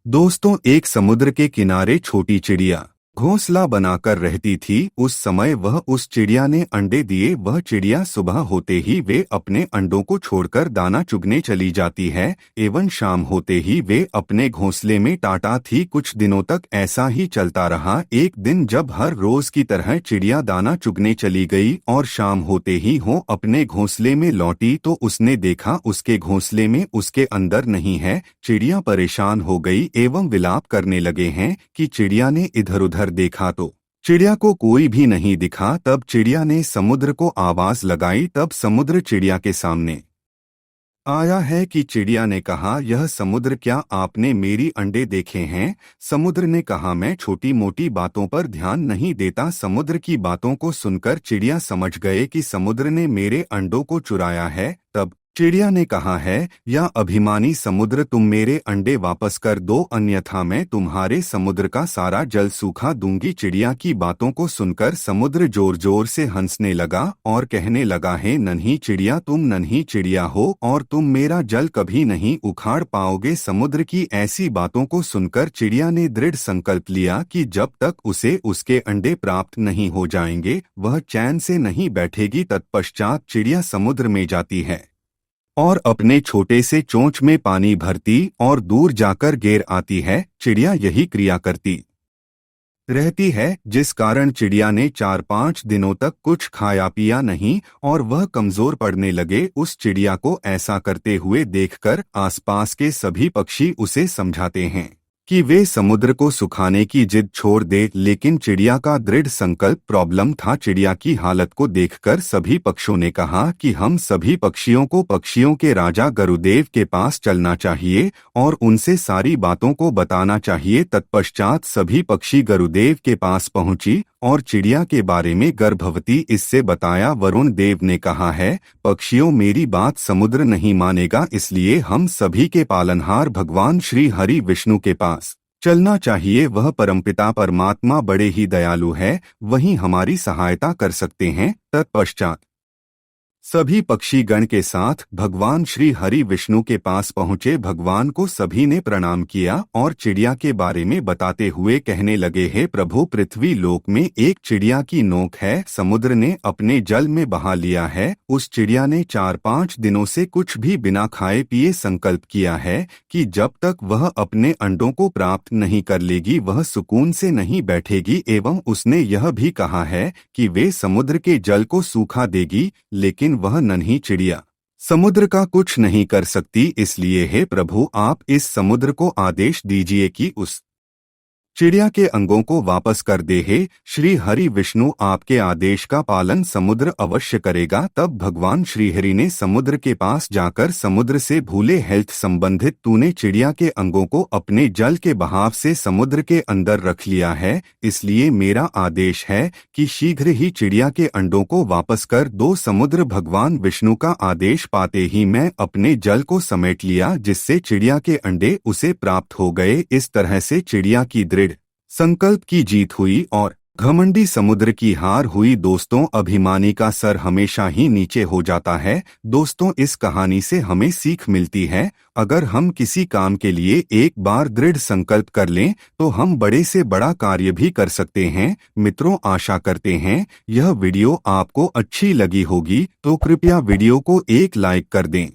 दोस्तों, एक समुद्र के किनारे छोटी चिड़िया घोंसला बनाकर रहती थी। उस समय वह उस चिड़िया ने अंडे दिए। वह चिड़िया सुबह होते ही वे अपने अंडों को छोड़कर दाना चुगने चली जाती है एवं शाम होते ही वे अपने घोंसले में टाटा थी। कुछ दिनों तक ऐसा ही चलता रहा। एक दिन जब हर रोज की तरह चिड़िया दाना चुगने चली गई और शाम होते ही अपने घोंसले में लौटी तो उसने देखा उसके घोंसले में उसके अंदर नहीं है। चिड़िया परेशान हो गई एवं विलाप करने लगे हैं कि चिड़िया ने इधर उधर देखा तो चिड़िया को कोई भी नहीं दिखा। तब चिड़िया ने समुद्र को आवाज लगाई। तब समुद्र चिड़िया के सामने आया है कि चिड़िया ने कहा, यह समुद्र, क्या आपने मेरी अंडे देखे हैं? समुद्र ने कहा, मैं छोटी मोटी बातों पर ध्यान नहीं देता। समुद्र की बातों को सुनकर चिड़िया समझ गए कि समुद्र ने मेरे अंडों को चुराया है। तब चिड़िया ने कहा है, या अभिमानी समुद्र, तुम मेरे अंडे वापस कर दो, अन्यथा मैं तुम्हारे समुद्र का सारा जल सूखा दूंगी। चिड़िया की बातों को सुनकर समुद्र जोर जोर से हंसने लगा और कहने लगा, हे नन्ही चिड़िया, तुम नन्ही चिड़िया हो और तुम मेरा जल कभी नहीं उखाड़ पाओगे। समुद्र की ऐसी बातों को सुनकर चिड़िया ने दृढ़ संकल्प लिया कि जब तक उसे उसके अंडे प्राप्त नहीं हो जाएंगे वह चैन से नहीं बैठेगी। तत्पश्चात चिड़िया समुद्र में जाती है और अपने छोटे से चोंच में पानी भरती और दूर जाकर गिर आती है। चिड़िया यही क्रिया करती रहती है, जिस कारण चिड़िया ने 4-5 दिनों तक कुछ खाया पिया नहीं और वह कमजोर पड़ने लगे। उस चिड़िया को ऐसा करते हुए देखकर आसपास के सभी पक्षी उसे समझाते हैं कि वे समुद्र को सुखाने की जिद छोड़ दे, लेकिन चिड़िया का दृढ़ संकल्प प्रॉब्लम था। चिड़िया की हालत को देखकर सभी पक्षियों ने कहा कि हम सभी पक्षियों को पक्षियों के राजा गरुदेव के पास चलना चाहिए और उनसे सारी बातों को बताना चाहिए। तत्पश्चात सभी पक्षी गरुदेव के पास पहुंची और चिड़िया के बारे में गर्भवती इससे बताया। वरुण देव ने कहा है, पक्षियों, मेरी बात समुद्र नहीं मानेगा, इसलिए हम सभी के पालनहार भगवान श्री हरि विष्णु के पास चलना चाहिए। वह परमपिता परमात्मा बड़े ही दयालु है, वही हमारी सहायता कर सकते हैं। तत्पश्चात सभी पक्षी गण के साथ भगवान श्री हरि विष्णु के पास पहुंचे। भगवान को सभी ने प्रणाम किया और चिड़िया के बारे में बताते हुए कहने लगे, हे प्रभु, पृथ्वी लोक में एक चिड़िया की नोक है, समुद्र ने अपने जल में बहा लिया है। उस चिड़िया ने 4-5 दिनों से कुछ भी बिना खाए पिए संकल्प किया है कि जब तक वह अपने अंडों को प्राप्त नहीं कर लेगी वह सुकून से नहीं बैठेगी। एवं उसने यह भी कहा है कि वे समुद्र के जल को सूखा देगी, लेकिन वह नन्ही चिड़िया समुद्र का कुछ नहीं कर सकती। इसलिए हे प्रभु, आप इस समुद्र को आदेश दीजिए कि उस चिड़िया के अंगों को वापस कर दे। हे श्री हरि विष्णु, आपके आदेश का पालन समुद्र अवश्य करेगा। तब भगवान श्रीहरि ने समुद्र के पास जाकर समुद्र से भूले, हेल्थ संबंधित तूने चिड़िया के अंगों को अपने जल के बहाव से समुद्र के अंदर रख लिया है, इसलिए मेरा आदेश है कि शीघ्र ही चिड़िया के अंडों को वापस कर दो। समुद्र भगवान विष्णु का आदेश पाते ही मैं अपने जल को समेट लिया, जिससे चिड़िया के अंडे उसे प्राप्त हो गए। इस तरह से चिड़िया की दृढ़ संकल्प की जीत हुई और घमंडी समुद्र की हार हुई। दोस्तों, अभिमानी का सर हमेशा ही नीचे हो जाता है। दोस्तों, इस कहानी से हमें सीख मिलती है, अगर हम किसी काम के लिए एक बार दृढ़ संकल्प कर लें तो हम बड़े से बड़ा कार्य भी कर सकते हैं। मित्रों, आशा करते हैं यह वीडियो आपको अच्छी लगी होगी, तो कृपया वीडियो को एक लाइक कर दें।